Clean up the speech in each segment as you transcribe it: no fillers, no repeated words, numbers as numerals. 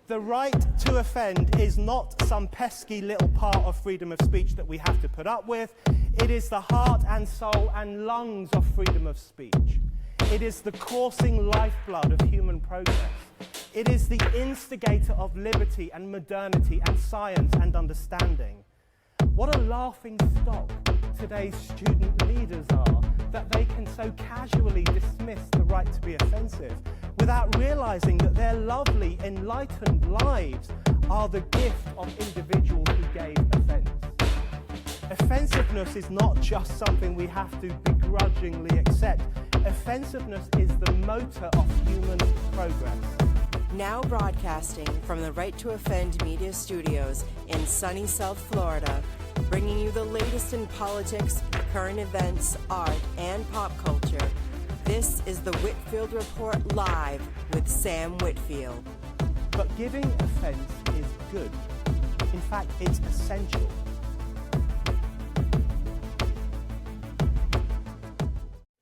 The right to offend is not some pesky little part of freedom of speech that we have to put up with. It is the heart and soul and lungs of freedom of speech. It is the coursing lifeblood of human progress. It is the instigator of liberty and modernity and science and understanding. What a laughing stock today's student leaders are, that they can so casually dismiss the right to be offensive without realizing that their lovely, enlightened lives are the gift of individuals who gave offense. Offensiveness is not just something we have to begrudgingly accept. Offensiveness is the motor of human progress. Now broadcasting from the Right to Offend Media Studios in sunny South Florida, bringing you the latest in politics, current events, art, and pop culture. This is the Whitfield Report Live with Sam Whitfield. But giving offense is good. In fact, it's essential.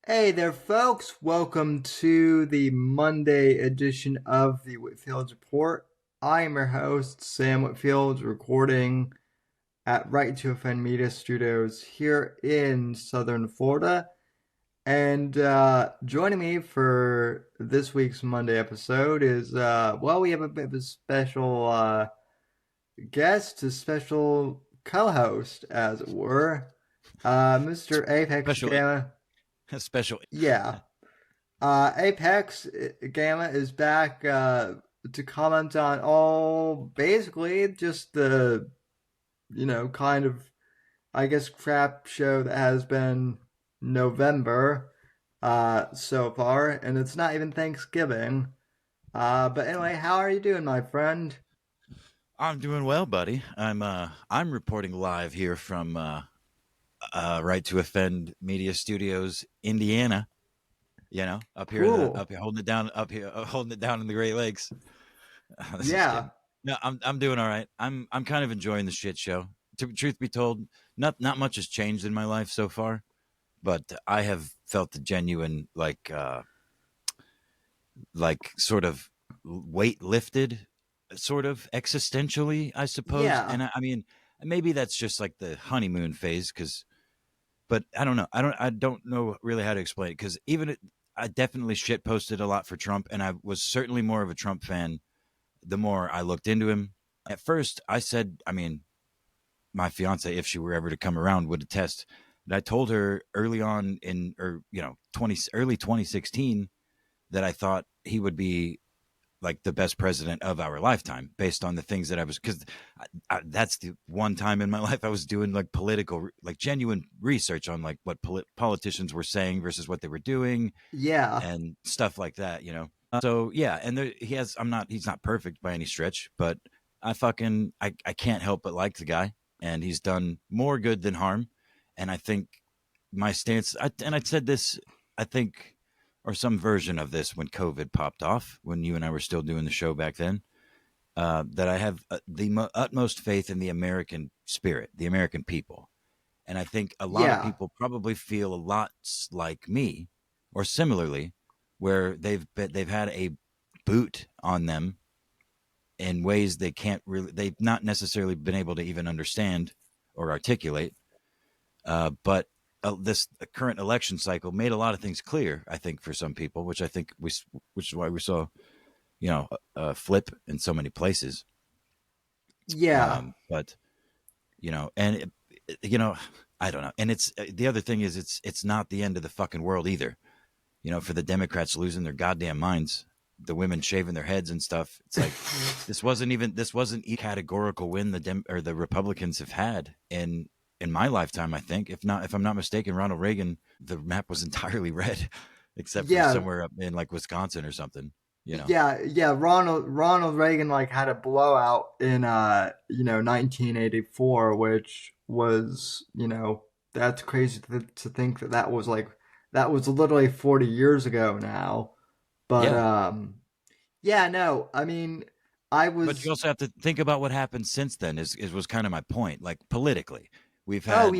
Hey there, folks. Welcome to the Monday edition of the Whitfield Report. I am your host, Sam Whitfield, recording at Right to Offend Media Studios here in Southern Florida. And joining me for this week's Monday episode is, we have a bit of a special guest, a special co-host, as it were, Mr. Apex Gamma. Special. Yeah. Apex Gamma is back to comment on all, basically, just the, kind of, I guess, crap show that has been November so far, and it's not even Thanksgiving. But anyway, how are you doing, my friend? I'm doing well, buddy. I'm reporting live here from Right to Offend Media Studios, Indiana. Up here, cool. Up here, holding it down in the Great Lakes. Yeah. No, I'm doing all right. I'm kind of enjoying the shit show. Truth be told, not much has changed in my life so far, but I have felt the genuine sort of weight lifted, sort of existentially, I suppose. Yeah. And I mean, maybe that's just like the honeymoon phase, but I don't know. I don't know really how to explain it, because I definitely shit posted a lot for Trump, and I was certainly more of a Trump fan the more I looked into him. At first, I said, my fiance, if she were ever to come around, would attest that I told her early on early 2016 that I thought he would be like the best president of our lifetime, based on the things that I was, because that's the one time in my life I was doing like political, like genuine research on like what politicians were saying versus what they were doing. Yeah. And stuff like that, So yeah. And he's not perfect by any stretch, but I can't help but like the guy, and he's done more good than harm. And I think my stance, I said this, I think, or some version of this when COVID popped off, when you and I were still doing the show back then, that I have the utmost faith in the American spirit, the American people. And I think a lot of people probably feel a lot like me, or similarly, where they've had a boot on them in ways they've not necessarily been able to even understand or articulate. But this current election cycle made a lot of things clear, I think, for some people, which is why we saw, flip in so many places. Yeah. But, and I don't know. And it's, the other thing is it's not the end of the fucking world either. For the Democrats losing their goddamn minds, the women shaving their heads and stuff. It's like, this wasn't a categorical win the Republicans have had in my lifetime, I think. If I'm not mistaken, Ronald Reagan, the map was entirely red, except for somewhere up in like Wisconsin or something. Yeah. Ronald Reagan had a blowout in 1984, which was, that's crazy to think that was literally 40 years ago now. But But you also have to think about what happened since then. Was kind of my point. Like politically, we've had.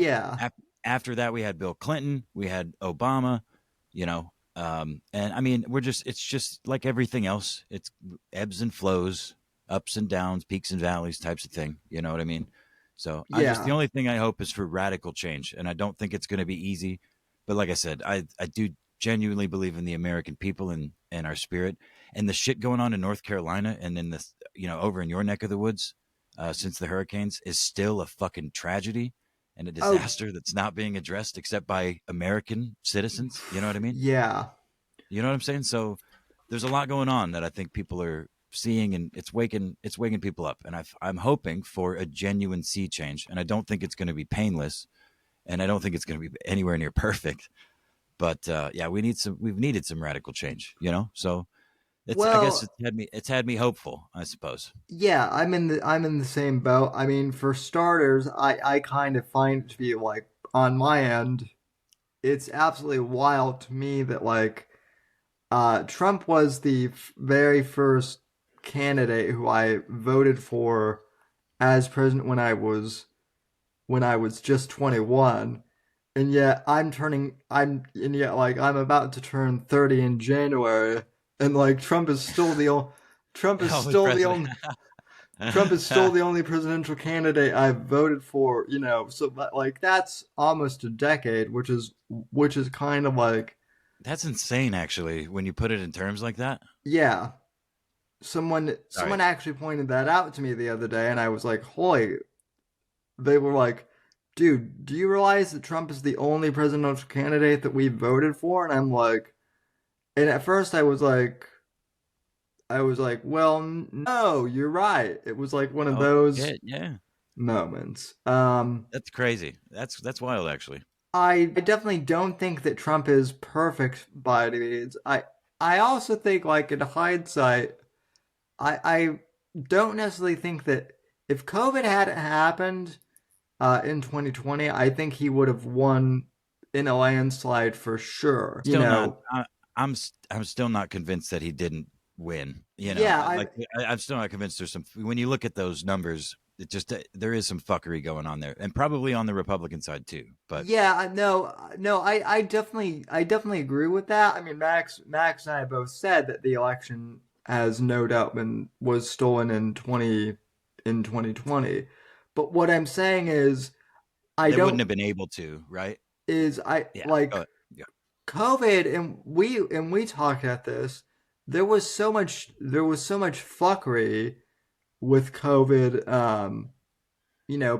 After that, we had Bill Clinton, we had Obama, and I mean, it's just like everything else. It's ebbs and flows. ups and downs, peaks and valleys types of thing. You know what I mean? So the Yeah. only thing I hope is for radical change. And I don't think it's going to be easy. But like I said, I do genuinely believe in the American people and our spirit, and the shit going on in North Carolina and in this, over in your neck of the woods, since the hurricanes is still a fucking tragedy and a Oh, disaster that's not being addressed except by American citizens. You know what I mean? yeah. You know what I'm saying? So there's a lot going on that I think people are seeing, and it's waking people up. And I'm hoping for a genuine sea change, and I don't think it's going to be painless, and I don't think it's going to be anywhere near perfect. But yeah, we've needed some radical change, So I guess Well, it's had me hopeful, I suppose. yeah, I'm in the same boat. I mean, for starters, I kind of find it to be like on my end, it's absolutely wild to me that like Trump was the very first candidate who I voted for as president when I was just 21, and yet I'm about to turn 30 in January, and like Trump is Elvis still the Presley. only Trump is still the only presidential candidate I've voted for, so like that's almost a decade, which is kind of like, That's insane, actually, when you put it in terms like that. yeah. Sorry. Someone actually pointed that out to me the other day, and I was like, holy. They were like, dude, do you realize that Trump is the only presidential candidate that we voted for? And I'm like, and at first I was like, well, no, you're right. It was like one of Oh, those yeah. moments. That's crazy. That's wild, actually. I definitely don't think that Trump is perfect by any means. I also think, like, in hindsight, I don't necessarily think that if COVID hadn't happened in 2020, I think he would have won in a landslide for sure. Still not. I'm still not convinced that he didn't win. Yeah, I'm still not convinced. There's some, when you look at those numbers, it just there is some fuckery going on there, and probably on the Republican side too. But yeah, no, I definitely agree with that. I mean, Max and I both said that the election has no doubt was stolen in 2020. But what I'm saying is, I they wouldn't don't have been able to, right? is I Yeah. like Yeah. COVID, and we talked at this. There was so much fuckery with COVID,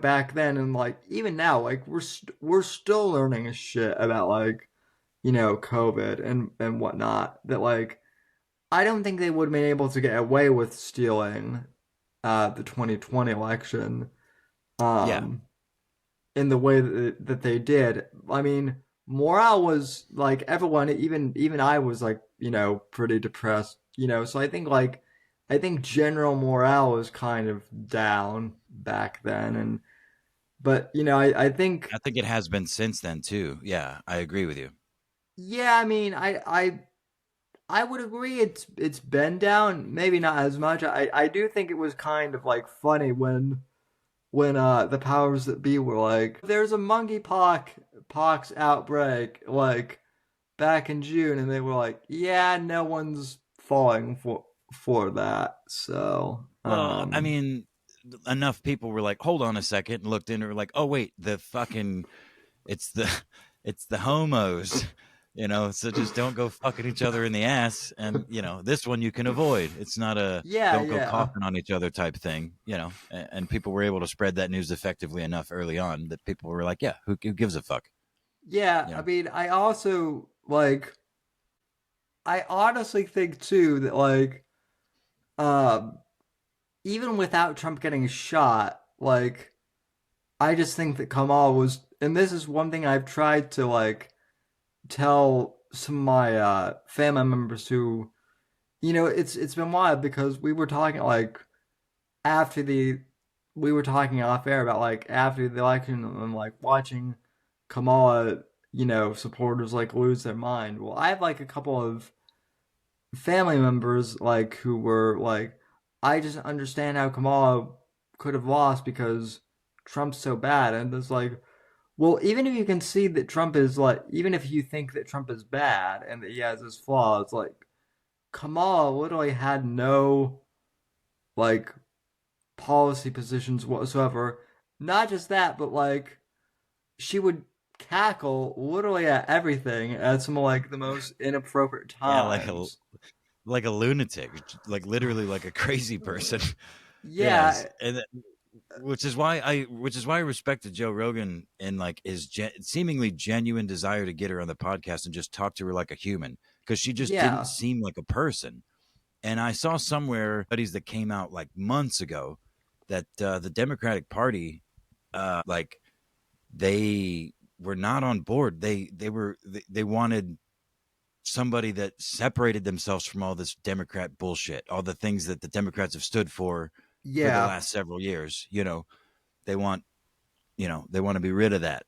back then, and like even now, like we're still learning shit about like, COVID and whatnot. That like I don't think they would have been able to get away with stealing the 2020 election Yeah. in the way that they did. I mean, morale was like everyone, even I was like, pretty depressed, So I think general morale was kind of down back then, but I think it has been since then too. Yeah, I agree with you. yeah, I mean, I would agree it's been down, maybe not as much. I do think it was kind of like funny when the powers that be were like, there's a pox outbreak like back in June, and they were like, yeah, no one's falling for that. So Well, I mean, enough people were like, "Hold on a second," and looked into it, were like, "Oh wait, it's the it's the homos." So just don't go fucking each other in the ass, and this one you can avoid. It's not a yeah, don't go yeah. coughing on each other type thing. And people were able to spread that news effectively enough early on that people were like, yeah, who gives a fuck? Yeah, You I know? mean, I honestly think too that like um even without Trump getting shot, like I just think that Kamal was, and this is one thing I've tried to like tell some of my family members who, it's been wild because we were talking like after the we were talking off air about like after the election and like watching Kamala, supporters like lose their mind. Well, I have like a couple of family members like who were like, I just understand how Kamala could have lost because Trump's so bad, and it's like, well, even if you can see that Trump is like, even if you think that Trump is bad and that he has his flaws, like Kamala literally had no like policy positions whatsoever. Not just that, but like she would cackle literally at everything at some of like the most inappropriate Yeah, times. like a lunatic, like literally like a crazy person. Yes, Yeah, and which is why I respected Joe Rogan and like his seemingly genuine desire to get her on the podcast and just talk to her like a human, because she just didn't yeah, seem like a person. And I saw somewhere studies that came out like months ago that the Democratic Party, like they were not on board. They wanted somebody that separated themselves from all this Democrat bullshit, all the things that the Democrats have stood for the yeah, last several years. They want, they want to be rid of that.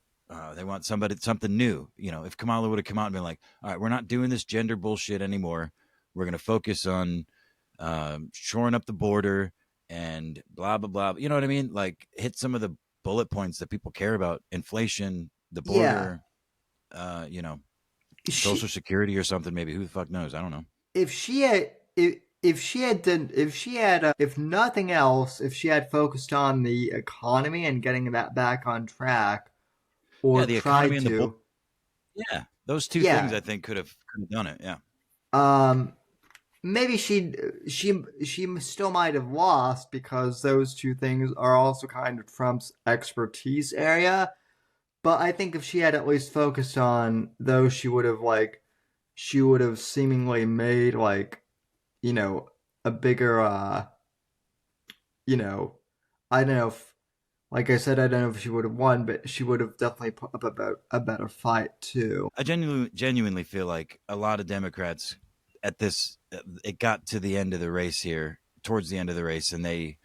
They want something new. If Kamala would have come out and been like, all right, we're not doing this gender bullshit anymore. We're going to focus on shoring up the border and blah, blah, blah. You know what I mean? Like hit some of the bullet points that people care about: inflation, the yeah. border, you know, Social She Security or something. Maybe, who the fuck knows? I don't know. if she had if she had done if she had if nothing else, if she had focused on the economy and getting that back on track, Yeah, or the economy tried and the to, yeah, those two things yeah, I think could have done it. Yeah. um, maybe she still might have lost because those two things are also kind of Trump's expertise area. But I think if she had at least focused on those, she would have seemingly made like, you know, a bigger you know, I don't know if, like I said, I don't know if she would have won, but she would have definitely put up a better fight too. I genuinely feel like a lot of Democrats at this, it got to the end of the race here, towards the end of the race, and they,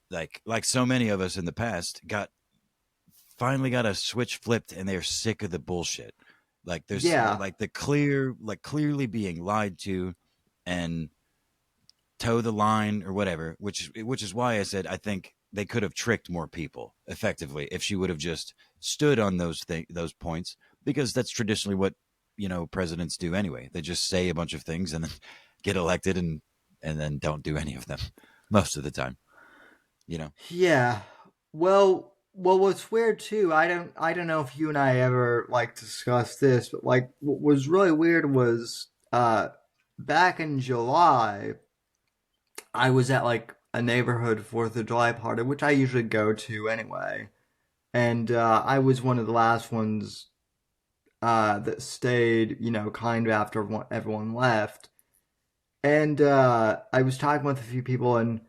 like so many of us in the past, finally got a switch flipped, and they're sick of the bullshit. Like there's Yeah, like clearly being lied to, and toe the line or whatever. Which is why I said I think they could have tricked more people effectively if she would have just stood on those points, because that's traditionally what presidents do anyway. They just say a bunch of things and then get elected, and then don't do any of them most of the time. You know. yeah. Well, what's weird too, I don't know if you and I ever like discussed this, but like what was really weird was back in July, I was at like a neighborhood Fourth of July party, which I usually go to anyway, and I was one of the last ones that stayed, kind of after everyone left, and I was talking with a few people, and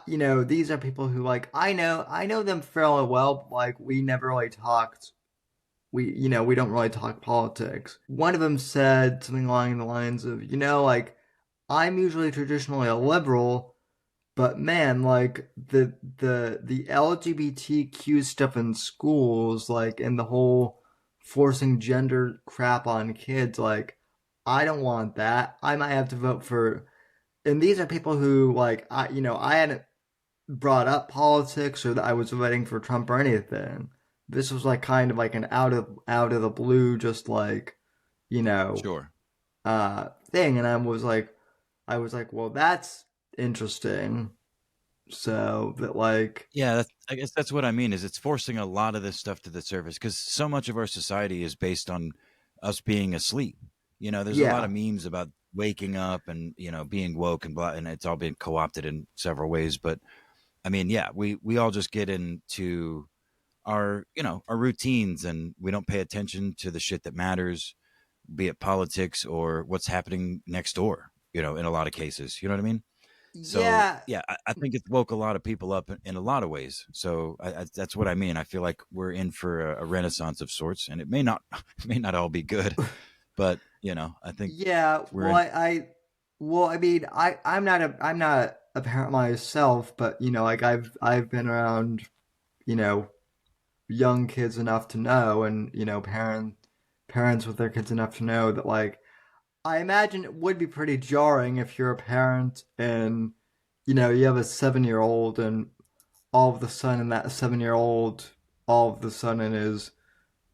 these are people who like I know them fairly well, but like we never really talked. We don't really talk politics. One of them said something along the lines of, like I'm usually traditionally a liberal, but man, like the LGBTQ stuff in schools, like and the whole forcing gender crap on kids, like I don't want that. I might have to vote for. And these are people who like I hadn't brought up politics or that I was voting for Trump or anything. This was like kind of like an out of the blue, just like you know Sure. thing, and I was like, well, that's interesting. So that like, Yeah, I guess that's what I mean. Is it's forcing a lot of this stuff to the surface, because so much of our society is based on us being asleep. There's a lot yeah, of memes about waking up and being woke and blah, and it's all been co-opted in several ways. But I mean, yeah, we all just get into our routines, and we don't pay attention to the shit that matters, be it politics or what's happening next door. In a lot of cases, you know what I mean. So yeah, yeah, I think it's woke a lot of people up in a lot of ways. So that's what I mean. I feel like we're in for a renaissance of sorts, and it may not may not all be good, but I think yeah. we're in. Well, I mean, I'm not a parent myself, but like I've been around, you know, young kids enough to know, and parents with their kids enough to know that like I imagine it would be pretty jarring if you're a parent and you have a 7-year old, and all of the sudden that 7-year old all of the sudden is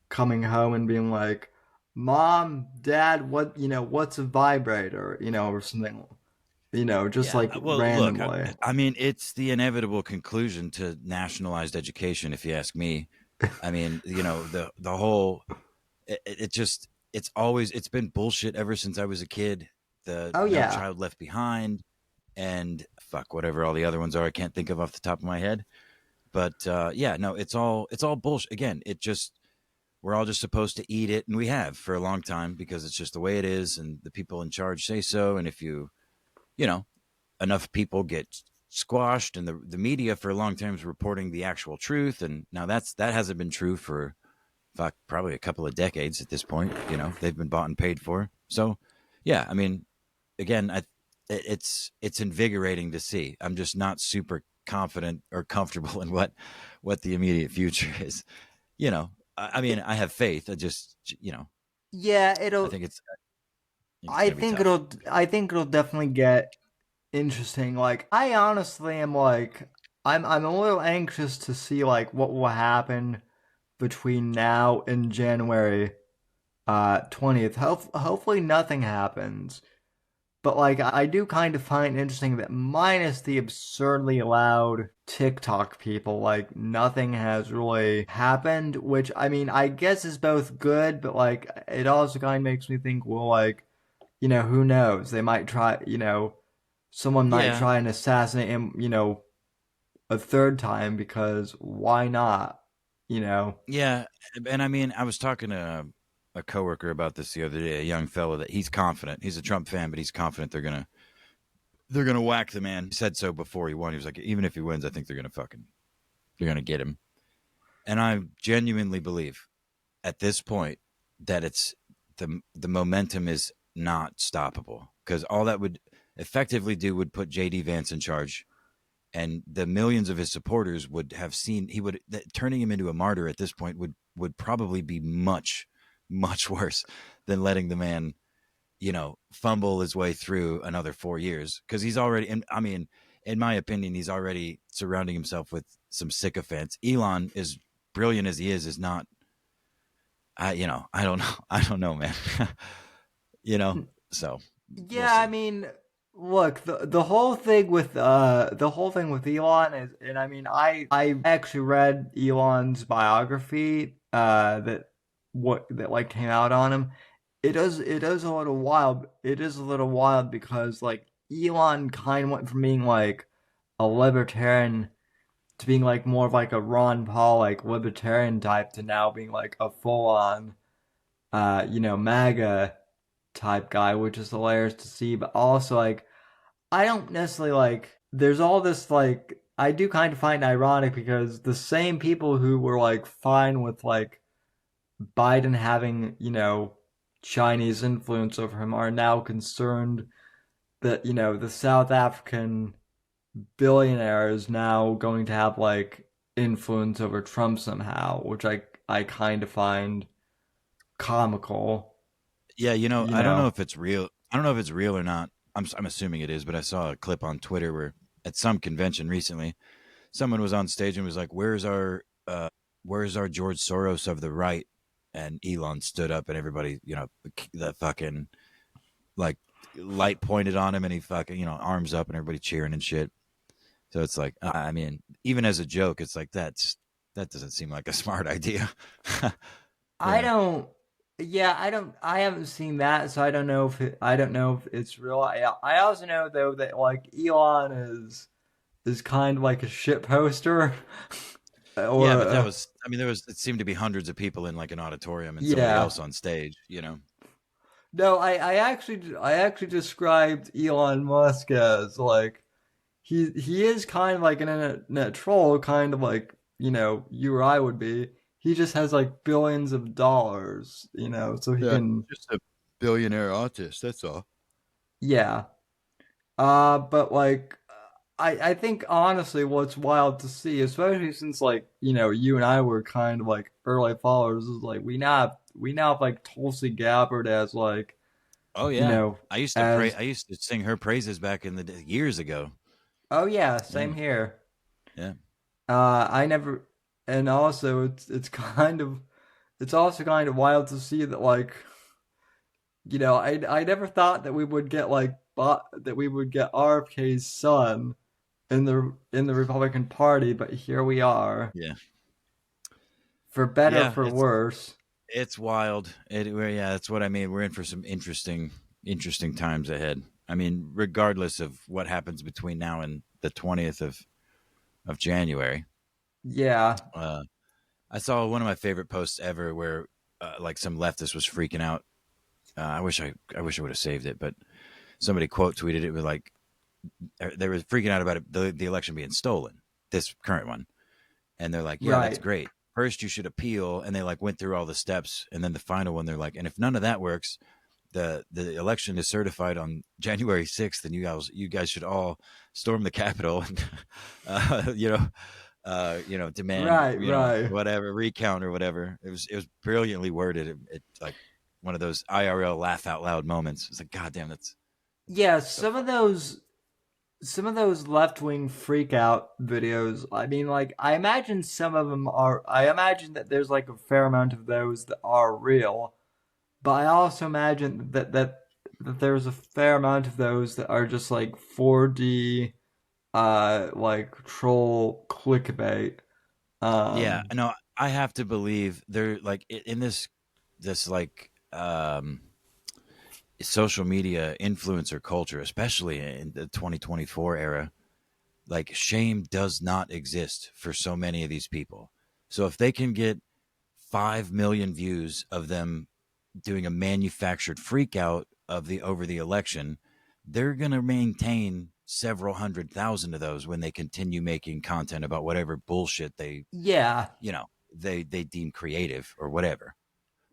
coming home and being like, "Mom, Dad, what's a vibrator?" Or something just like Well, look, randomly. I mean, it's the inevitable conclusion to nationalized education, if you ask me. I mean, the whole it just it's been bullshit ever since I was a kid. The Oh No yeah. Child Left Behind and fuck whatever all the other ones are, I can't think of off the top of my head. But yeah, no, it's all bullshit. Again, we're all just supposed to eat it, and we have for a long time because it's just the way it is, and the people in charge say so. And if you know, enough people get squashed, and the media for a long time is reporting the actual truth, and now that hasn't been true for fuck probably a couple of decades at this point. They've been bought and paid for. So yeah, I mean, again, it's invigorating to see. I'm just not super confident or comfortable in what the immediate future is. I mean, I have faith. I just Yeah, I think it's gonna be tough. I think it'll definitely get interesting. Like, I honestly am like, I'm a little anxious to see like what will happen between now and January 20th. Hopefully nothing happens. But like, I do kind of find interesting that minus the absurdly loud TikTok people, like nothing has really happened. Which I mean, I guess is both good, but like it also kind of makes me think, well, like who knows? They might try, someone might Yeah, try and assassinate him, a third time because why not? You know? yeah, and I mean, I was talking to a coworker about this the other day. A young fellow that he's confident. He's a Trump fan, but he's confident they're gonna whack the man. He said so before he won. He was like, even if he wins, I think they're gonna get him. And I genuinely believe at this point that it's the momentum is not stoppable because all that would effectively do would put JD Vance in charge, and the millions of his supporters would have seen turning him into a martyr at this point would probably be much worse than letting the man fumble his way through another 4 years because he's already, and I mean, in my opinion, he's already surrounding himself with some sycophants. Elon, as brilliant as he is not. I don't know. I don't know, man. So we'll Yeah, I see. mean, look, the whole thing with Elon is, and I mean, I actually read Elon's biography that like came out on him. It is a little wild. It is a little wild because like Elon kind of went from being like a libertarian to being like more of like a Ron Paul like libertarian type to now being like a full on MAGA type guy, which is hilarious to see. But also like I don't necessarily like. There's all this like I do kind of find ironic because the same people who were like fine with like Biden having Chinese influence over him are now concerned that the South African billionaire is now going to have like influence over Trump somehow, which I kind of find comical. Yeah, You I don't know know. if it's real. I don't know if it's real or not. I'm assuming it is, but I saw a clip on Twitter where at some convention recently, someone was on stage and was like, where's our George Soros of the right?" And Elon stood up and everybody, the fucking like light pointed on him and he fucking, arms up and everybody cheering and shit. So it's like, I mean, even as a joke, it's like that doesn't seem like a smart idea. you I know? don't. Yeah, I don't. I haven't seen that, so I don't know if it's real. I also know though that like Elon is kind of like a shit poster, Yeah, or but I mean, it seemed to be hundreds of people in like an auditorium and somebody yeah. else on stage. No, I actually described Elon Musk as like he is kind of like an internet troll, kind of like you or I would be. He just has like billions of dollars, so he Yeah, can just a billionaire autist. That's all. yeah. But like, I think honestly, what's wild to see, especially since like you and I were kind of like early followers, is like we now have like Tulsi Gabbard as like Oh you yeah, know I used to pray. as I used to sing her praises back in the years ago. oh yeah, Yeah, same here. yeah, I never, and also it's kind of it's also kind of wild to see that like I never thought that we would get like RFK's son in the Republican Party, but here we are. Yeah. For better, for worse. It's wild. That's what I mean. We're in for some interesting times ahead. I mean, regardless of what happens between now and the 20th of January. Yeah. I saw one of my favorite posts ever where like some leftist was freaking out. I wish I would have saved it, but somebody quote tweeted it with like they were freaking out about it, the election being stolen, this current one. And they're like, yeah, That's great. First you should appeal, and they like went through all the steps, and then the final one they're like, and if none of that works, the election is certified on January 6th, and you guys should all storm the Capitol and demand whatever, recount or whatever. It was brilliantly worded. It like one of those IRL laugh out loud moments. It's like, God damn, that's some of those left-wing freak out videos. I mean, like, I imagine that there's like a fair amount of those that are real, but I also imagine that there's a fair amount of those that are just like 4D like troll clickbait. Yeah, no, I have to believe they're like in this like social media influencer culture, especially in the 2024 era. Like, shame does not exist for so many of these people. So if they can get 5 million views of them doing a manufactured freak out over the election, they're going to maintain several 100,000 of those when they continue making content about whatever bullshit they deem creative or whatever.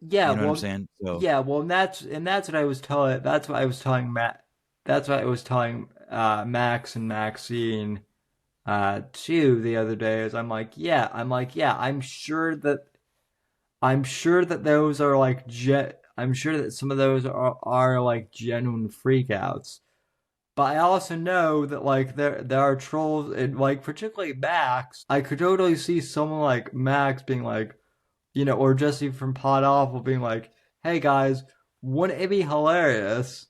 Yeah, you know what I'm saying? So, yeah, well, that's what I was telling. That's what I was telling Matt. That's what I was telling Max and Maxine too the other day. Is I'm sure that those are like I'm sure that some of those are like genuine freakouts. But I also know that like there are trolls, and like particularly Max. I could totally see someone like Max being like, or Jesse from Pod Awful being like, "Hey guys, wouldn't it be hilarious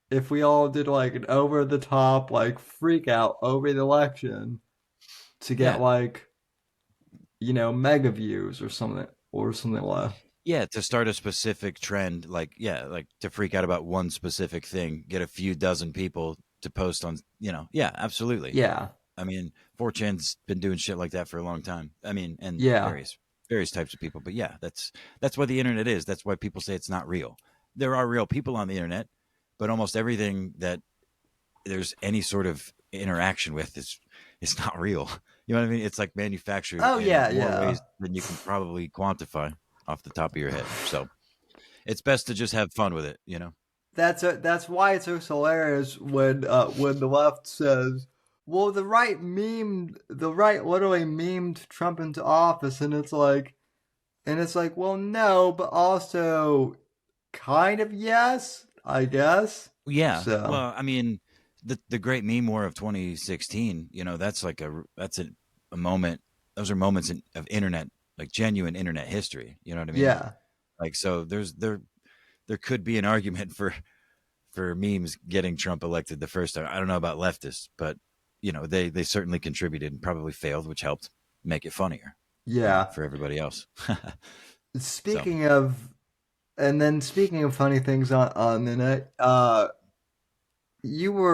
if we all did like an over the top like freak out over the election to get like mega views or something like that." Yeah, to start a specific trend, like to freak out about one specific thing, get a few dozen people to post on, absolutely. Yeah. I mean, 4chan's been doing shit like that for a long time. I mean, and various types of people. But yeah, that's why the internet is. That's why people say it's not real. There are real people on the internet, but almost everything that there's any sort of interaction with is not real. You know what I mean? It's like manufactured in more ways than you can probably quantify off the top of your head. So it's best to just have fun with it, That's why it's so hilarious when the left says, well, the right literally memed Trump into office, and it's like, well, no, but also kind of yes, I guess. Yeah. So. Well, I mean, the great meme war of 2016, that's like a moment. Those are moments of internet, like genuine internet history. You know what I mean? Yeah. Like, so there could be an argument for memes getting Trump elected the first time. I don't know about leftists, but they certainly contributed and probably failed, which helped make it funnier. Yeah. For everybody else. Speaking of funny things on the net, you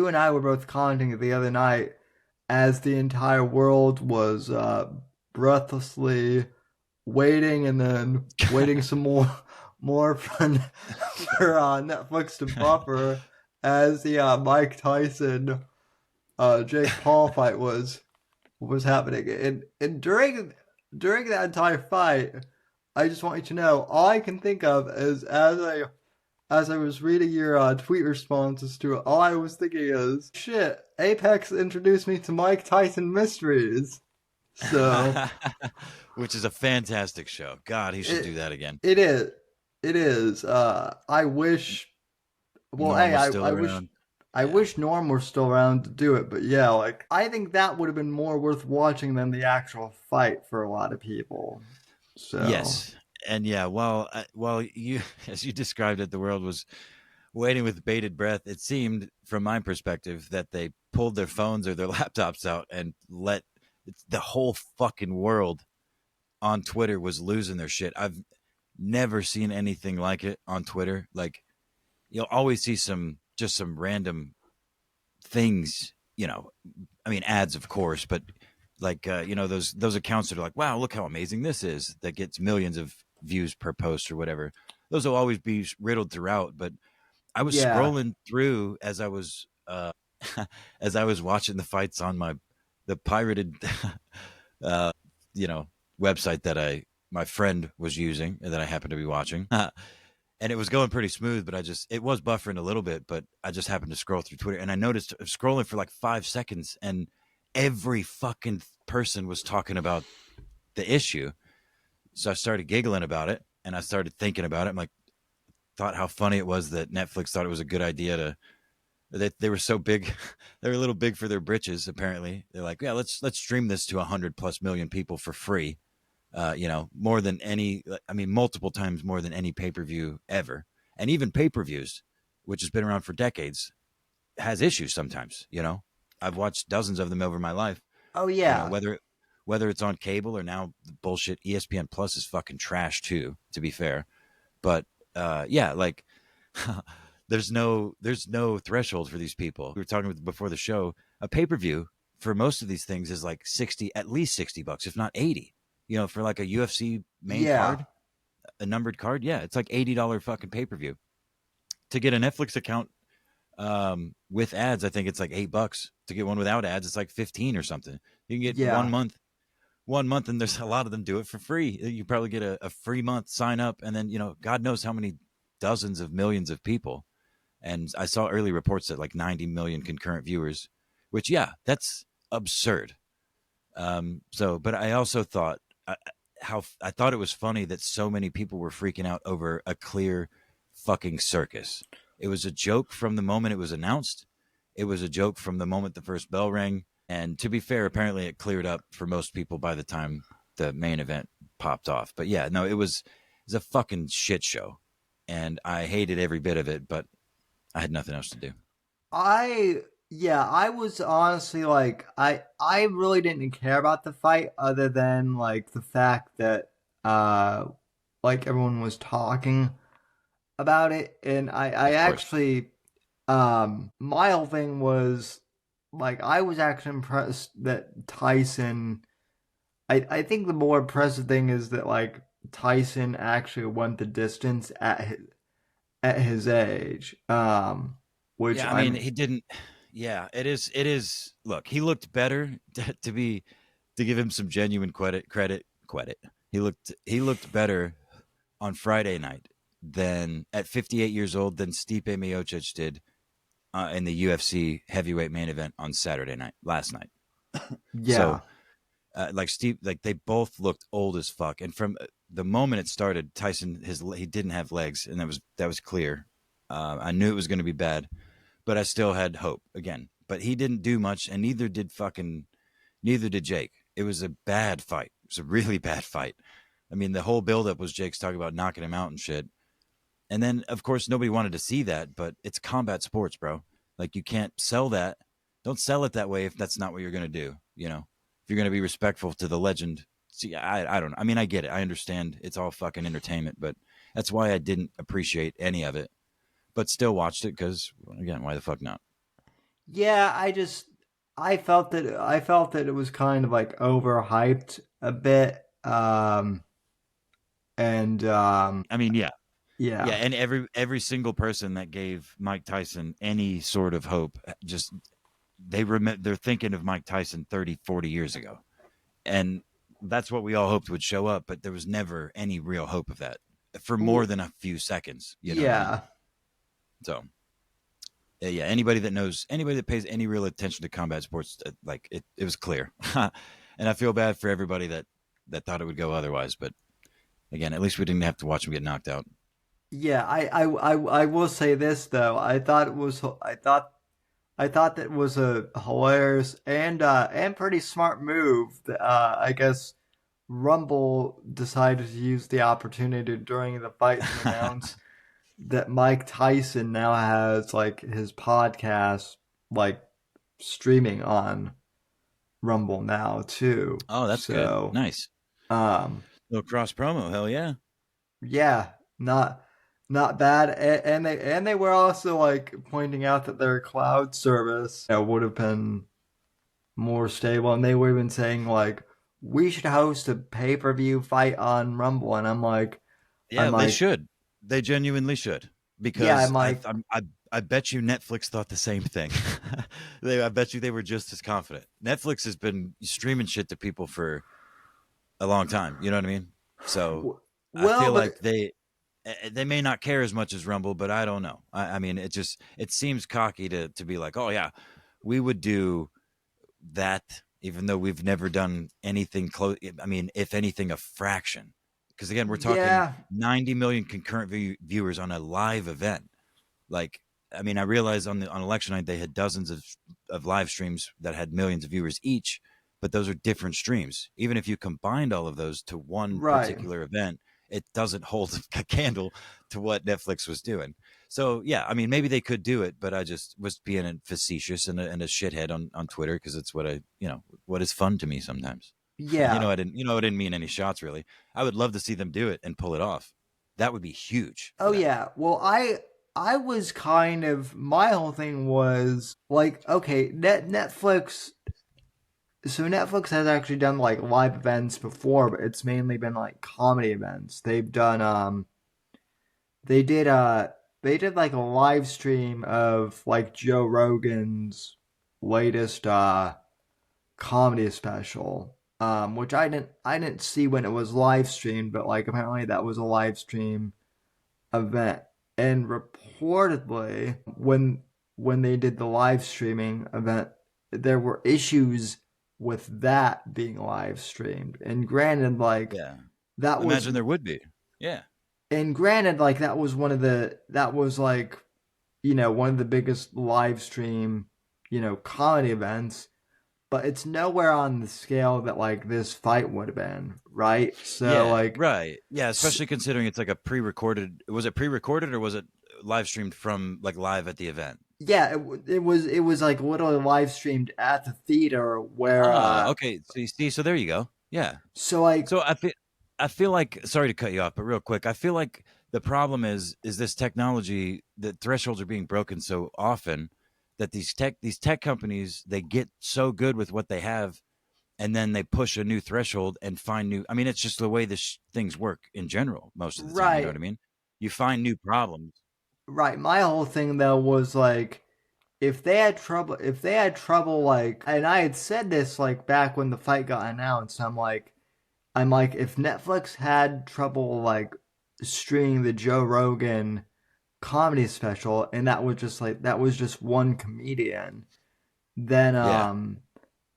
and I were both commenting the other night as the entire world was breathlessly waiting and then waiting some more for Netflix to buffer as the Mike Tyson Jake Paul fight was happening, and during that entire fight, I just want you to know, all I can think of is as I was reading your tweet responses to it, all I was thinking is, shit, Apex introduced me to Mike Tyson Mysteries. So, which is a fantastic show. God, he should do that again. It is. I wish. Well, Norm I wish Norm were still around to do it. But yeah, like I think that would have been more worth watching than the actual fight for a lot of people. So yes, And yeah, while you, as you described it, the world was waiting with bated breath. It seemed, from my perspective, that they pulled their phones or their laptops out and let the whole fucking world on Twitter was losing their shit. I've never seen anything like it on Twitter. Like, you'll always see some random things, I mean, ads, of course, but like, those accounts that are like, wow, look how amazing this is, that gets millions of views per post or whatever. Those will always be riddled throughout. But I was Yeah. scrolling through as I was, as I was watching the fights on the pirated, you know, website that my friend was using and that I happened to be watching. And it was going pretty smooth, but it was buffering a little bit, but I just happened to scroll through Twitter and I noticed scrolling for like 5 seconds and every fucking person was talking about the issue. So I started giggling about it and I started thinking about it. I'm like, thought how funny it was that Netflix thought it was a good idea that they were so big. They were a little big for their britches. Apparently they're like, yeah, let's stream this to 100+ million people for free. More than multiple times more than any pay-per-view ever. And even pay-per-views, which has been around for decades, has issues sometimes. I've watched dozens of them over my life. Oh yeah. Whether it's on cable or now bullshit ESPN Plus is fucking trash too, to be fair. But like there's no threshold for these people. We were talking before the show, a pay-per-view for most of these things is like at least $60, if not 80. For like a UFC main card, a numbered card. Yeah, it's like $80 fucking pay-per-view. To get a Netflix account with ads, I think it's like $8. To get one without ads, it's like 15 or something. You can get Yeah. 1 month, and there's a lot of them do it for free. You probably get a free month, sign up, and then, God knows how many dozens of millions of people. And I saw early reports that like 90 million concurrent viewers, which, yeah, that's absurd. But I also thought I thought it was funny that so many people were freaking out over a clear fucking circus. It was a joke from the moment it was announced. It was a joke from the moment the first bell rang. And to be fair, apparently it cleared up for most people by the time the main event popped off. But yeah, no, it was a fucking shit show. And I hated every bit of it, but I had nothing else to do. I was honestly like, I really didn't care about the fight other than like the fact that like everyone was talking about it, and I actually my whole thing was like, I was actually impressed that Tyson, I think the more impressive thing is that like Tyson actually went the distance at his age. Which yeah, I mean, he didn't. Yeah, it is. Look, he looked better to give him some genuine credit. He looked better on Friday night than at 58 years old than Stipe Miocic did in the UFC heavyweight main event on Saturday night, last night. Yeah. So, like Steve, like they both looked old as fuck. And from the moment it started, Tyson, he didn't have legs, and that was clear. I knew it was going to be bad, but I still had hope again. But he didn't do much, and neither did Jake. It was a bad fight. It was a really bad fight. I mean, the whole buildup was Jake's talking about knocking him out and shit. And then, of course, nobody wanted to see that, but it's combat sports, bro. Like, you can't sell that. Don't sell it that way if that's not what you're going to do, If you're going to be respectful to the legend. See, I don't know. I mean, I get it. I understand it's all fucking entertainment, but that's why I didn't appreciate any of it. But still watched it because, again, why the fuck not? Yeah, I felt that it was kind of like overhyped a bit. I mean, yeah. Yeah. Yeah, and every single person that gave Mike Tyson any sort of hope, just they're thinking of Mike Tyson 30, 40 years ago. And that's what we all hoped would show up, but there was never any real hope of that for more than a few seconds, Yeah. What I mean? So, yeah, anybody that pays any real attention to combat sports, like it was clear. And I feel bad for everybody that thought it would go otherwise, but again, at least we didn't have to watch him get knocked out. Yeah, I will say this though. I thought that was a hilarious and pretty smart move. I guess Rumble decided to use the opportunity during the fight to announce that Mike Tyson now has like his podcast like streaming on Rumble now too. Oh, that's good. So, Nice. um, Little cross promo. Hell yeah. yeah, not bad. And they were also like pointing out that their cloud service would have been more stable, and they were even saying like we should host a pay-per-view fight on Rumble, and Yeah, I'm they like, should. They genuinely should. yeah, Because I'm like, I bet you Netflix thought the same thing. I bet you they were just as confident. Netflix has been streaming shit to people for a long time. You know what I mean? So I well, feel but like they may not care as much as Rumble, but I don't know. I mean, it seems cocky to be like, oh yeah, we would do that, even though we've never done anything close. I mean, if anything, a fraction. Because again, we're talking yeah, 90 million concurrent viewers on a live event. Like, I mean, I realized on election night they had dozens of live streams that had millions of viewers each, but those are different streams. Even if you combined all of those to one right. particular event, it doesn't hold a candle to what Netflix was doing. So yeah, I mean, maybe they could do it, but I just was being facetious and a shithead on Twitter because it's what what is fun to me sometimes. Yeah. I didn't mean any shots really. I would love to see them do it and pull it off. That would be huge for Oh them. yeah. Well, I was kind of my whole thing was like, okay, Netflix. So Netflix has actually done like live events before, but it's mainly been like comedy events. They've done they did they did like a live stream of like Joe Rogan's latest comedy special, which I didn't see when it was live streamed, but like apparently that was a live stream event. And reportedly, when they did the live streaming event, there were issues with that being live streamed. And granted, like Yeah. that was, Imagine there would be. Yeah. and granted, like that was that was like, you know, one of the biggest live stream, you know, comedy events. But it's nowhere on the scale that like this fight would have been, right? So Yeah. like, Right. Yeah. Especially considering it's like a pre-recorded. Was it pre-recorded or was it live streamed from like live at the event? yeah, it was like literally live streamed at the theater where Ah, okay. So you see, so there you go. Yeah. so like So I feel like, sorry to cut you off, but real quick, I feel like the problem is this technology, the thresholds are being broken so often that these tech companies, they get so good with what they have, and then they push a new threshold and find new. I mean, it's just the way things work in general most of the time. You know right, what I mean? You find new problems. right. My whole thing though was like if they had trouble like, and I had said this like back when the fight got announced, I'm like if Netflix had trouble like streaming the Joe Rogan comedy special and that was just one comedian, then Yeah.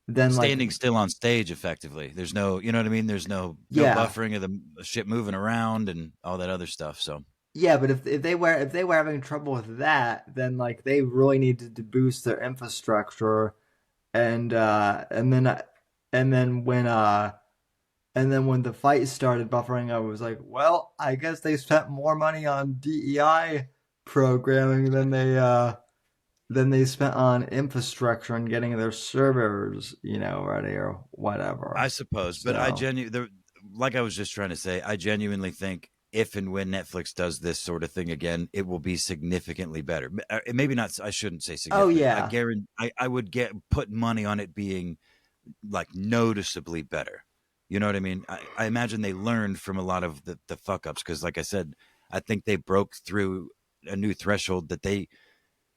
like Standing still on stage effectively. There's no, you know what I mean? There's no yeah. buffering of the shit moving around and all that other stuff. So Yeah, but if they were having trouble with that, then like they really needed to boost their infrastructure, and and then when and then when the fight started buffering, I was like, well, I guess they spent more money on DEI programming than they spent on infrastructure and getting their servers, you know, ready or whatever. I suppose, but So like I was just trying to say, I genuinely think if and when Netflix does this sort of thing again, it will be significantly better. Maybe not. I shouldn't say oh significant. I yeah, guarantee. I would put money on it being like noticeably better. You know what I mean? I imagine they learned from a lot of the fuck ups because, like I said, I think they broke through a new threshold that they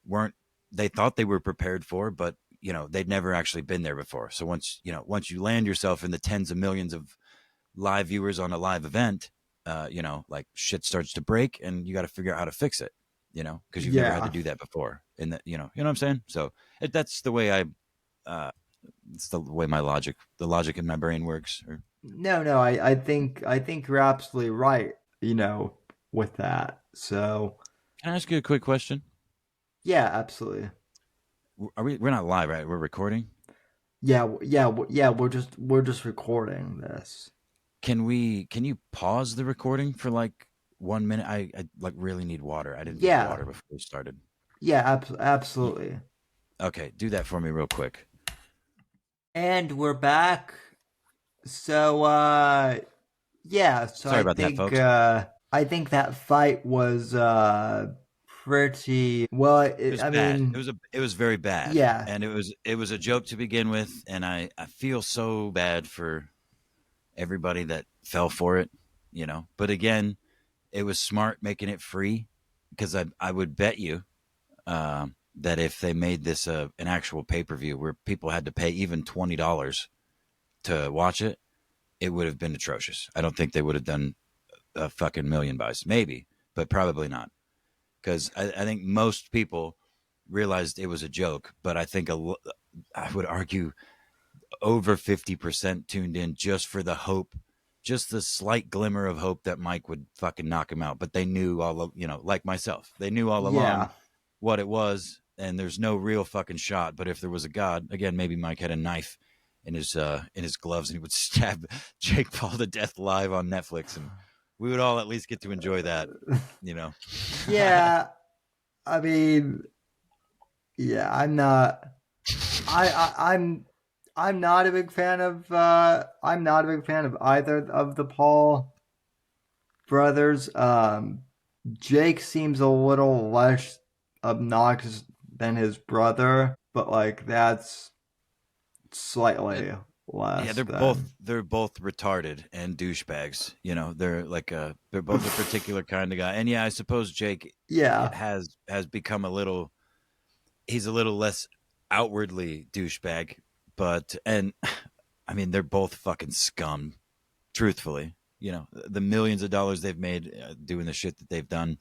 weren't. They thought they were prepared for, but they'd never actually been there before. So once you land yourself in the tens of millions of live viewers on a live event, like shit starts to break and you got to figure out how to fix it, because you've never had to yeah. do that before. And that, you know what I'm saying? So that's the way it's the way the logic in my brain works. No, no, I think you're absolutely right, you know, with that. So Can I ask you a quick question? yeah, absolutely. We're not live, right? We're recording. Yeah, yeah, yeah. We're just recording this. Can you pause the recording for like 1 minute? I like really need water. I didn't Yeah. get water before we started. Yeah, absolutely. Okay, do that for me real quick. And we're back. So yeah, so Sorry about that, folks. I think that fight was pretty well. It was I bad. mean, It was very bad. yeah, And it was a joke to begin with, and I feel so bad for everybody that fell for it, you know. But again, it was smart making it free, because I would bet you that if they made this an actual pay-per-view where people had to pay even $20 to watch it, it would have been atrocious. I don't think they would have done a fucking million buys, maybe, but probably not, because I think most people realized it was a joke. But I think I would argue over 50% tuned in just for the hope, just the slight glimmer of hope that Mike would fucking knock him out. But they knew like myself, they knew all along what it was, and there's no real fucking shot. But if there was a God, again, maybe Mike had a knife in his gloves and he would stab Jake Paul to death live on Netflix, and we would all at least get to enjoy that, you know. Yeah, I mean, yeah, I'm not a big fan of either of the Paul brothers. Jake seems a little less obnoxious than his brother, but like that's slightly less. Yeah, they're both retarded and douchebags. You know, they're both a particular kind of guy. And yeah, I suppose Jake has become he's a little less outwardly douchebag, but I mean, they're both fucking scum, truthfully. You know, the millions of dollars they've made doing the shit that they've done.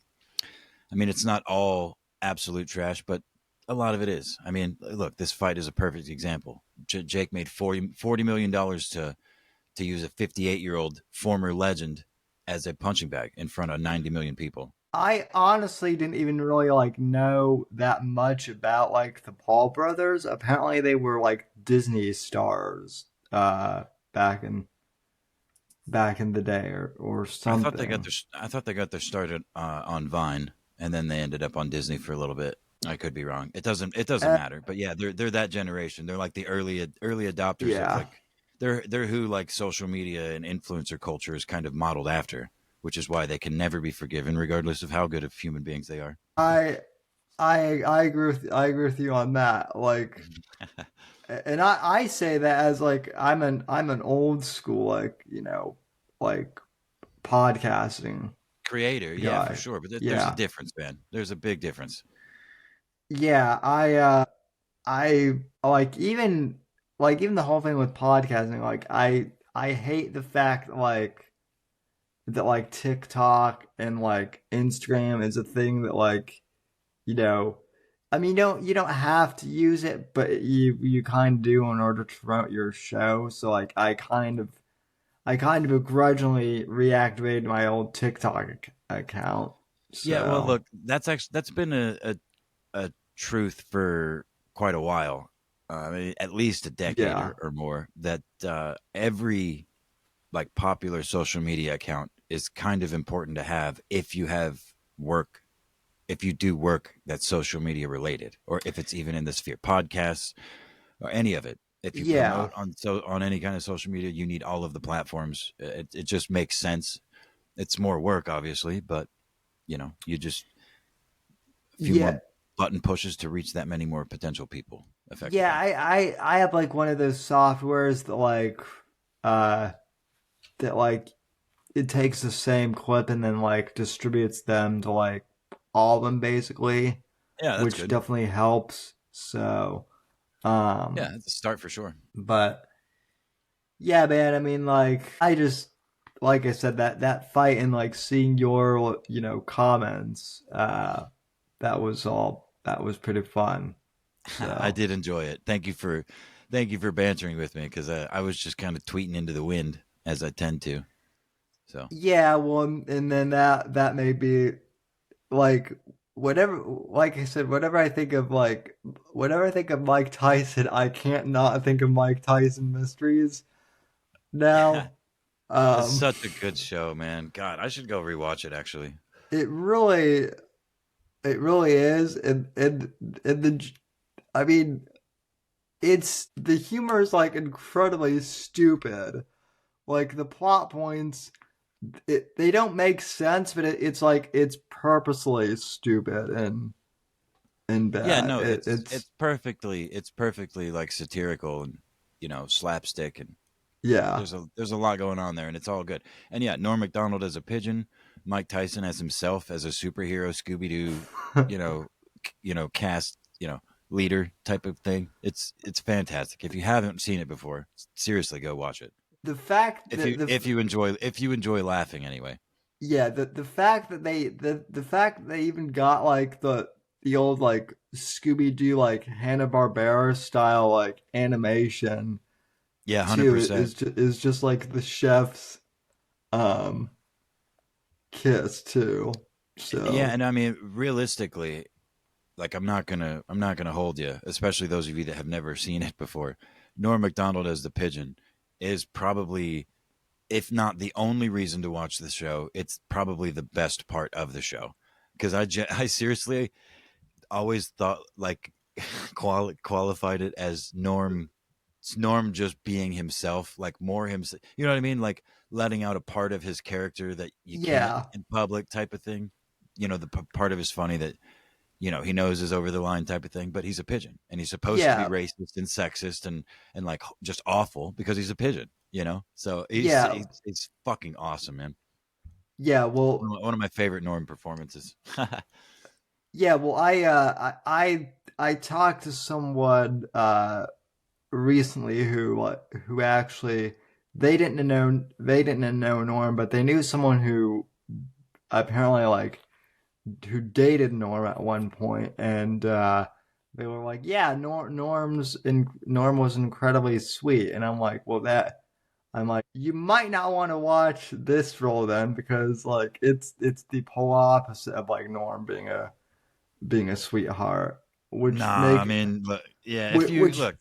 I mean, it's not all absolute trash, but a lot of it is. I mean, look, this fight is a perfect example. Jake made $40 million to use a 58-year-old former legend as a punching bag in front of 90 million people. I honestly didn't even really know that much about the Paul brothers. Apparently they were Disney stars back in the day or something. I thought they got their start on Vine, and then they ended up on Disney for a little bit. I could be wrong. It doesn't matter. But yeah, they're that generation. They're like the early adopters of they're who social media and influencer culture is kind of modeled after, which is why they can never be forgiven, regardless of how good of human beings they are. I agree with you on that. And I say that as I'm an old school podcasting creator, guy. yeah, for sure. But there's a difference, man. There's a big difference. Yeah, I even the whole thing with podcasting. I hate the fact that TikTok and Instagram is a thing that I mean, you don't have to use it, but you kind of do in order to promote your show. So I kind of begrudgingly reactivated my old TikTok account. So. Yeah, well, look, that's been a truth for quite a while. I mean, at least a decade or more. That every popular social media account is kind of important to have if you have work. If you do work that's social media related, or if it's even in the sphere, podcasts or any of it, if you promote on any kind of social media, you need all of the platforms. It just makes sense. It's more work, obviously, but you just a few more button pushes to reach that many more potential people. Effectively. Yeah, I have one of those softwares that it takes the same clip and then distributes them to all of them basically. Yeah, that's which good. Definitely helps. So, yeah, it's a start for sure. But yeah, man, I mean, I just I said that fight and seeing your comments, that was pretty fun. So. I did enjoy it. Thank you for bantering with me, because I was just kind of tweeting into the wind as I tend to. So yeah, well, and then that may be whatever. Like I said, whenever I think of Mike Tyson, I can't not think of Mike Tyson mysteries now. It's Um, such a good show, man. God, I should go rewatch it actually. it really, it really is, and I mean, it's the humor is like incredibly stupid. Like the plot points, they don't make sense, but it's like it's purposely stupid and Yeah, bad. no, It's it's perfectly like satirical and slapstick, and yeah, there's a lot going on there, and it's all good. And yeah, Norm Macdonald as a pigeon, Mike Tyson as himself as a superhero Scooby Doo, you know, cast, leader type of thing. It's fantastic. If you haven't seen it before, seriously go watch it. the fact If that you enjoy laughing anyway. yeah, the fact that the fact that they even got like the old like Scooby Doo like Hanna-Barbera style like animation Yeah, too 100%. is just like the chef's um kiss too. Yeah, So and I mean realistically, like I'm not gonna hold you, especially those of you that have never seen it before. Norm Macdonald as the pigeon is probably, if not the only reason to watch the show, it's probably the best part of the show. Because I seriously always thought like qualified it as Norm just being himself, like more himself. You know what I mean? Like letting out a part of his character that you can't yeah, in public, type of thing. The part of his funny that he knows is over the line, type of thing. But he's a pigeon, and he's supposed to be yeah, racist and sexist and like just awful because he's a pigeon. So he's yeah, he's, he's fucking awesome, man. yeah. Well, One of my favorite Norm performances. yeah. Well, I talked to someone recently who actually they didn't know Norm, but they knew someone who apparently like who dated Norm at one point, and they were like, "Yeah, Norm was incredibly sweet," and I'm like, "Well, I'm like, you might not want to watch this role then because like it's the polar opposite of like Norm being a sweetheart, which Nah, I make mean, look, yeah. If you which look,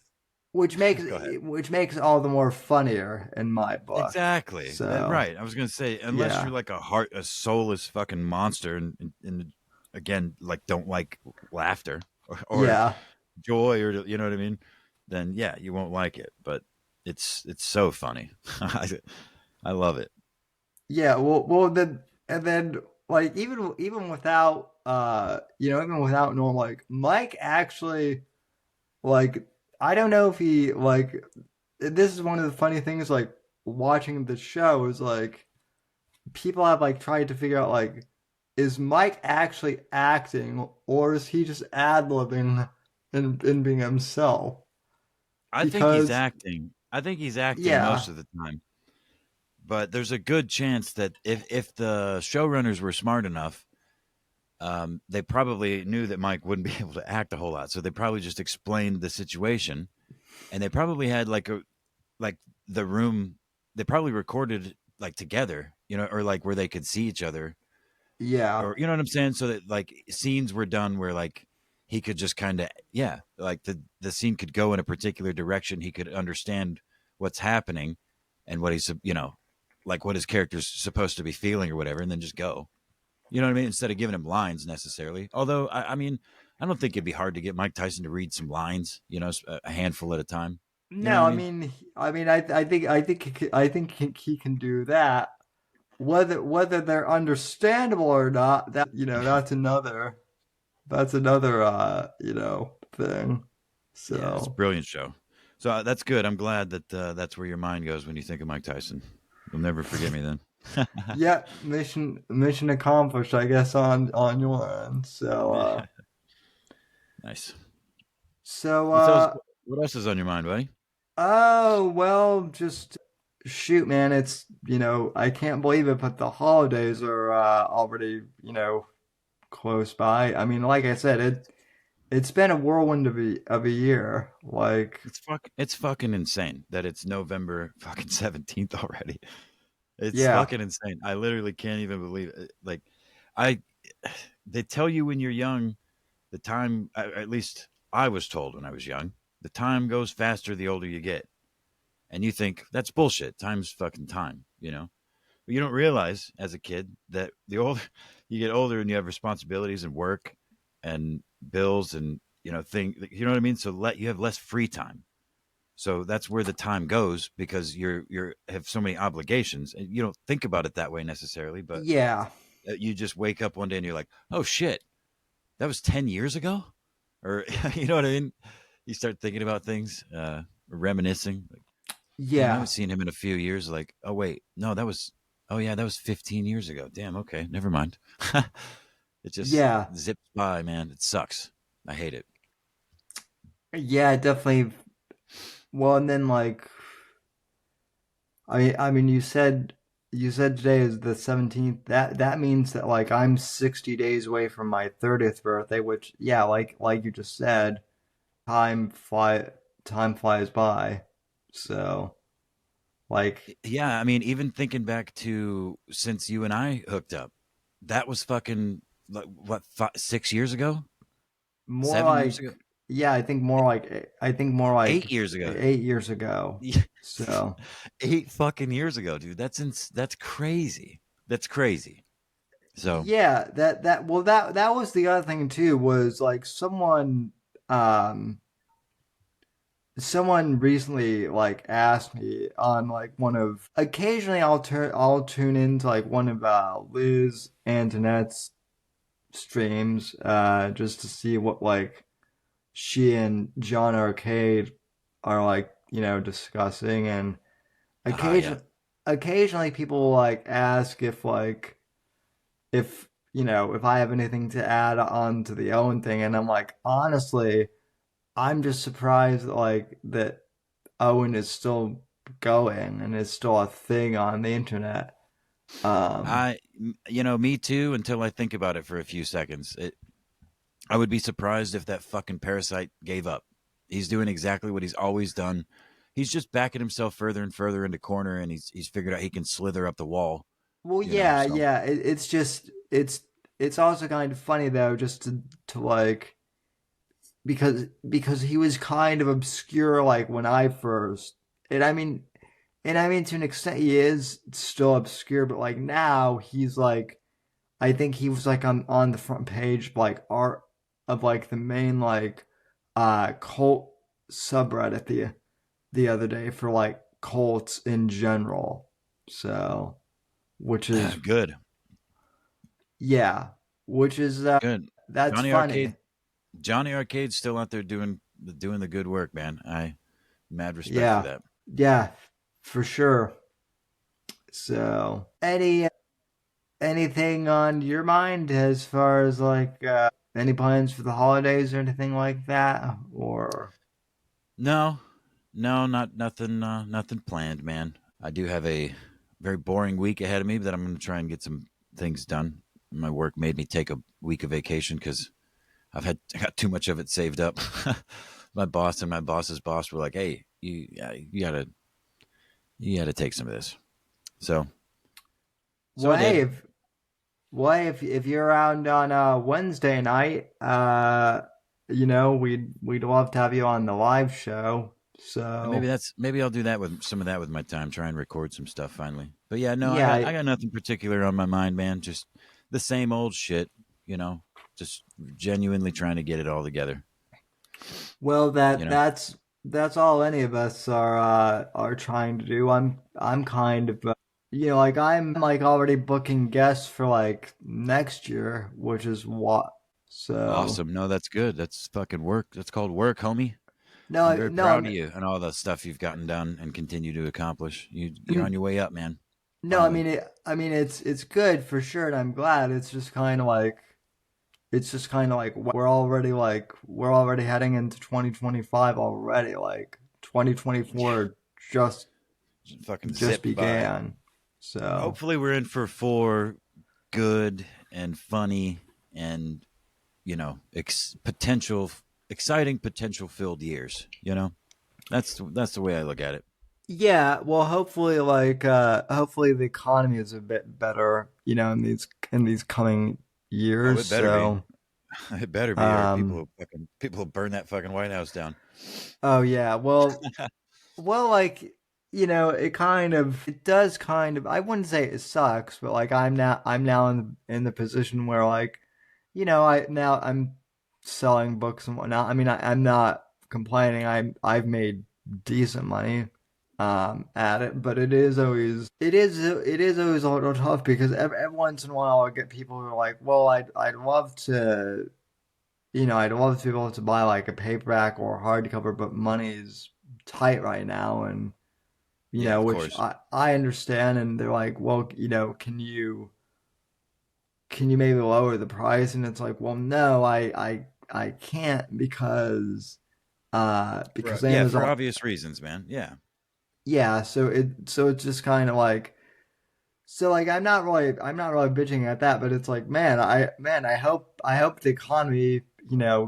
which makes go ahead. which makes it all the more funnier in my book. Exactly. So Right. I was gonna say, unless yeah, you're like a soulless fucking monster, and again, like don't like laughter or yeah, joy, or you know what I mean, then yeah, you won't like it. But it's so funny. I love it. yeah. Well, then and then like even without even without Norm, like Mike actually like I don't know if he like this is one of the funny things like watching the show is like people have like tried to figure out like is Mike actually acting or is he just ad libbing and being himself? I think he's Because acting. I think he's acting yeah, most of the time. But there's a good chance that if the showrunners were smart enough, they probably knew that Mike wouldn't be able to act a whole lot, so they probably just explained the situation, and they probably had like the room. They probably recorded like together, or like where they could see each other, yeah, or you know what I'm saying, so that like scenes were done where like he could just kind of, yeah, like the scene could go in a particular direction. He could understand what's happening and what he's like what his character's supposed to be feeling or whatever, and then just go. You know what I mean? Instead of giving him lines necessarily. Although, I mean, I don't think it'd be hard to get Mike Tyson to read some lines, a handful at a time. You know what no, I mean? I think he can do that. Whether they're understandable or not, that that's another thing. Yeah, it's a So brilliant show. So that's good. I'm glad that that's where your mind goes when you think of Mike Tyson. You'll never forget me then. yeah, mission accomplished, I guess on your end. So Nice. so What else? What else is on your mind, buddy? oh well, just shoot, man. It's I can't believe it, but the holidays are already close by. I mean, like I said, it's been a whirlwind of a year. Like It's fucking insane that it's November fucking 17th already. It's yeah, fucking insane. I literally can't even believe it. Like, I, they tell you when you're young, the time, at least I was told when I was young, the time goes faster the older you get. And you think that's bullshit. Time's fucking time, you know? But you don't realize as a kid that the older you get older and you have responsibilities and work and bills and, you know, you know what I mean? So you have less free time. So that's where the time goes because you're have so many obligations. And you don't think about it that way necessarily, but Yeah. you just wake up one day and you're like, oh shit, that was 10 years ago? Or, you know what I mean? You start thinking about things, reminiscing. Like, damn, I Yeah. haven't seen him in a few years. Like, oh, wait, no, oh, yeah, that was 15 years ago. Damn, okay, never mind. It just Yeah. zips by, man. It sucks. I hate it. Yeah, definitely. Well, and then like I mean you said today is the 17th. That means that like I'm 60 days away from my 30th birthday, which yeah, like you just said, time fly time flies by. So, like Yeah, I mean, even thinking back to since you and I hooked up, that was fucking, like, what, 6 years ago? more 7 years ago? like yeah, I think more like 8 years ago. 8 years ago. Yeah. So, 8 fucking years ago, dude. That's crazy. That's crazy. So, yeah, that was the other thing too was like um someone recently like asked me on like one of occasionally I'll tune into like one of Liz Antoinette's streams just to see what like she and John Arcade are like, discussing, and yeah. occasionally people will like ask if like if I have anything to add on to the Owen thing, and I'm like, honestly, I'm just surprised like that Owen is still going and is still a thing on the internet. Um, Me too, until I think about it for a few seconds. I would be surprised if that fucking parasite gave up. He's doing exactly what he's always done. He's just backing himself further and further into corner, and he's figured out he can slither up the wall. well, So yeah. It's also kind of funny though, just to like because he was kind of obscure like when I first, and I mean to an extent he is still obscure, but like now he's like I think he was like on the front page like art of like the main like cult subreddit the other day for like cults in general. So, which is good, yeah, which is good. that's Johnny funny. Arcade, Johnny Arcade's still out there doing the good work, man. I mad respect for Yeah. that. Yeah, for sure. So, anything on your mind as far as like any plans for the holidays or anything like that, or No, no, nothing planned, man. I do have a very boring week ahead of me that I'm going to try and get some things done. My work made me take a week of vacation because I got too much of it saved up. My boss and my boss's boss were like, "Hey, you gotta take some of this." So well, I hey, did. if you're around on Wednesday night, we'd love to have you on the live show. So Maybe I'll do that with some of that with my time. Try and record some stuff finally. But yeah, no, yeah, I got nothing particular on my mind, man. Just the same old shit. Just genuinely trying to get it all together. well, You know. that's all any of us are trying to do. I'm kind of like I'm like already booking guests for like next year, which is what. So Awesome. No, that's good. That's fucking work. That's called work, homie. I'm no, very proud no, of you and all the stuff you've gotten done and continue to accomplish. You're on your way up, man. no. I Finally. mean, it's good for sure, and I'm glad. It's just kind of like we're already heading into 2025 already. Like 2024 just Fucking just zipped by. began. So Hopefully we're in for 4 good and funny and exciting potential filled years. That's the way I look at it. yeah, well, hopefully the economy is a bit better, in these coming Oh, years. it better be. So It better be, or um, people will burn that fucking White House down. oh yeah, well, like it does kind of, I wouldn't say it sucks, but like I'm now in the position where like, I'm selling books and whatnot. I mean, I'm not complaining. I've made decent money at it, but it is always a little tough because every once in a while I get people who are like, well, I'd love to, I'd love to be able to buy like a paperback or a hardcover, but money's tight right now, and Yeah, of which course. I understand, and they're like, well, can you maybe lower the price? And it's like, well, no, I can't because Yeah, for Amazon, obvious reasons, man. Yeah. yeah, so it's just kind of like, so like I'm not really bitching at that, but it's like, man, I hope the economy,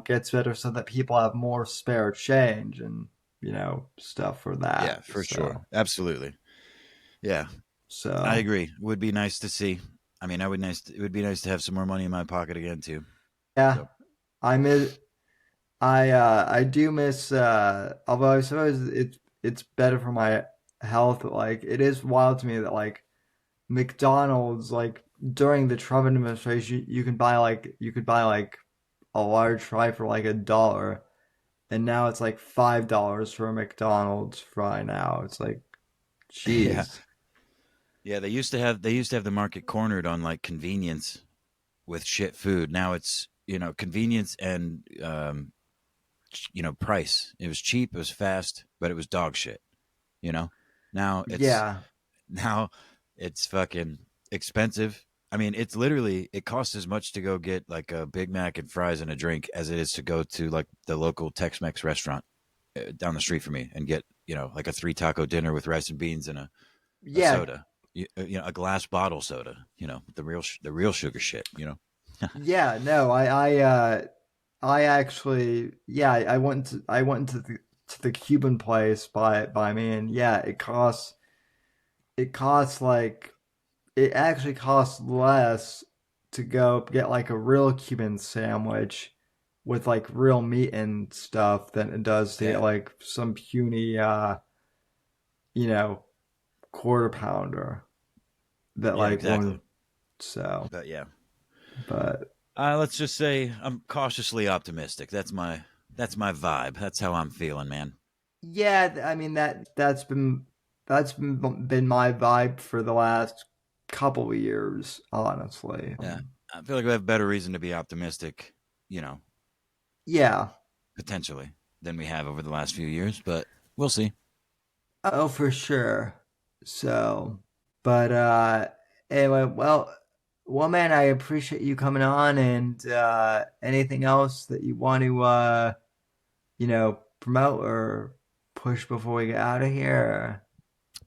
gets better so that people have more spare change and, stuff for that. Yeah, for sure. Absolutely. Yeah, I So agree. Would be nice to see. I mean, it would be nice to have some more money in my pocket again too. yeah, So I miss I do miss although I suppose it's better for my health, but like it is wild to me that like McDonald's, like during the Trump administration, you could buy like a large fry for like $1, and now it's like $5 for a McDonald's fry now. It's like, yeah, jeez. yeah. They used to have the market cornered on like convenience with shit food. Now it's convenience and price. It was cheap, it was fast, but it was dog shit. You know. Now it's Yeah. now it's fucking expensive. I mean, it's literally it costs as much to go get like a Big Mac and fries and a drink as it is to go to like the local Tex-Mex restaurant down the street from me and get like a 3 taco dinner with rice and beans and a Yeah. soda. A glass bottle soda. The real sugar shit. Yeah. No, I actually, yeah, I went to the Cuban place by me, and yeah, it costs like, it actually costs less to go get like a real Cuban sandwich with like real meat and stuff than it does to get Yeah, like some puny you know quarter pounder that yeah, like exactly. one. So, But yeah, but let's just say I'm cautiously optimistic. That's my vibe. That's how I'm feeling, man. yeah, I mean that's been my vibe for the last couple of years, honestly. Yeah, I feel like we have better reason to be optimistic. You know, Yeah. potentially than we have over the last few years, but we'll see. Oh, for sure. So, but anyway, well, man, I appreciate you coming on, and anything else that you want to promote or push before we get out of here?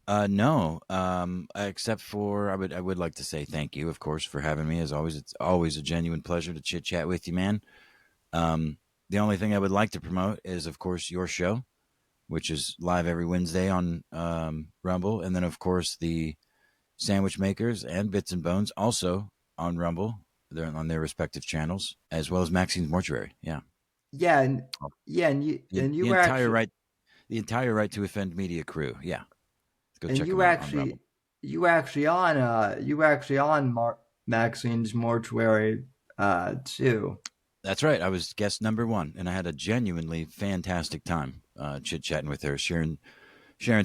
No, except for I would like to say thank you, of course, for having me. As always, it's always a genuine pleasure to chit chat with you, man. The only thing I would like to promote is, of course, your show, which is live every Wednesday on Rumble, and then, of course, the Sandwich Makers and Bits and Bones also on Rumble. They're on their respective channels, as well as Maxine's Mortuary. Yeah, Yeah, and yeah, and you the, and you the were entire actually right, the entire Right to Offend Media crew. Yeah, go and check you them were out on Rumble. actually you were actually on Maxine's Mortuary too. That's right. I was guest number one, and I had a genuinely fantastic time chit chatting with her, sharing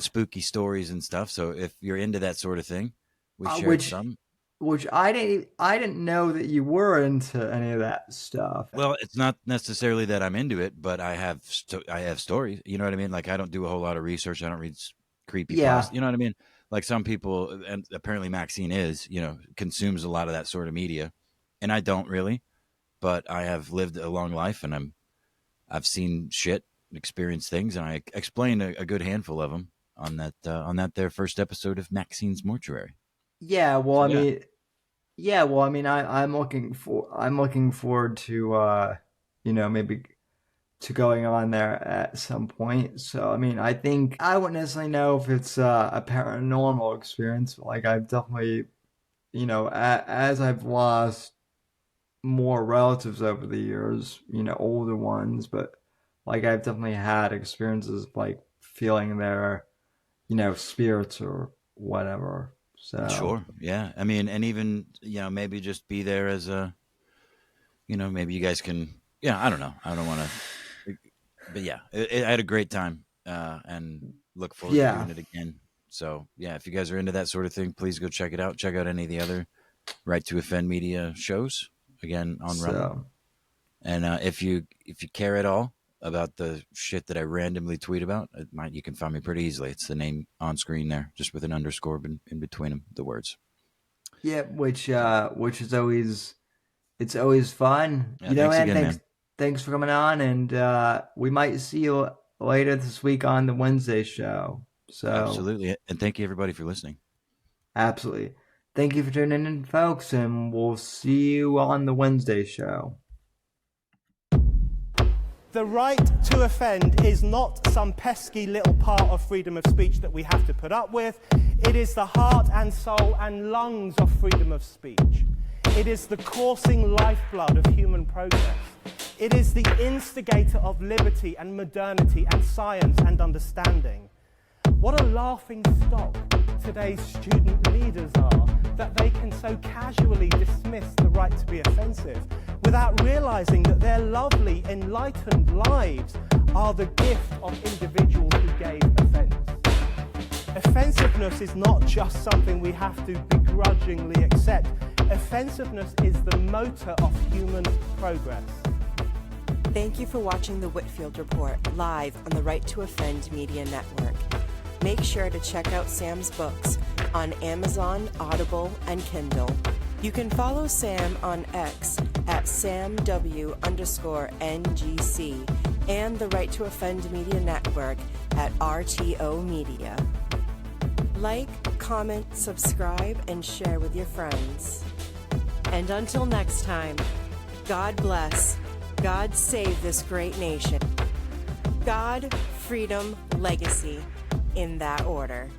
spooky stories and stuff. So if you're into that sort of thing, we shared Which some. I didn't know that you were into any of that stuff. Well, it's not necessarily that I'm into it, but I have stories. You know what I mean? Like I don't do a whole lot of research. I don't read creepy Yeah. pasta. You know what I mean? Like some people, and apparently Maxine consumes a lot of that sort of media, and I don't really. But I have lived a long life, and I've seen shit, experienced things, and I explained a good handful of them on that their first episode of Maxine's Mortuary. Yeah, well, So I yeah, mean, yeah, well, I mean, I'm looking forward to maybe to going on there at some point. So, I mean, I think I wouldn't necessarily know if it's a paranormal experience. Like, I've definitely, as I've lost more relatives over the years, older ones, but like I've definitely had experiences like feeling their spirits or whatever. So Sure. Yeah. I mean, and even, maybe just be there as a, maybe you guys can, I don't know. I don't want to, but yeah, I had a great time and look forward to doing it again. So yeah, if you guys are into that sort of thing, please go check it out. Check out any of the other Right to Offend Media shows again on Rumble. And if you care at all about the shit that I randomly tweet about, you can find me pretty easily. It's the name on screen there, just with an underscore in between them, the words. Yeah, which is always, it's always fun. Yeah, thanks again, man. Thanks for coming on, and we might see you later this week on the Wednesday show. So absolutely, and thank you everybody for listening. Absolutely, thank you for tuning in, folks, and we'll see you on the Wednesday show. The right to offend is not some pesky little part of freedom of speech that we have to put up with. It is the heart and soul and lungs of freedom of speech. It is the coursing lifeblood of human progress. It is the instigator of liberty and modernity and science and understanding. What a laughing stock today's student leaders are, that they can so casually dismiss the right to be offensive without realizing that their lovely, enlightened lives are the gift of individuals who gave offense. Offensiveness is not just something we have to begrudgingly accept. Offensiveness is the motor of human progress. Thank you for watching the Whitfield Report live on the Right to Offend Media Network. Make sure to check out Sam's books on Amazon, Audible, and Kindle. You can follow Sam on X at SamW_NGC and the Right to Offend Media Network at RTO Media. Like, comment, subscribe, and share with your friends. And until next time, God bless, God save this great nation. God, freedom, legacy, in that order.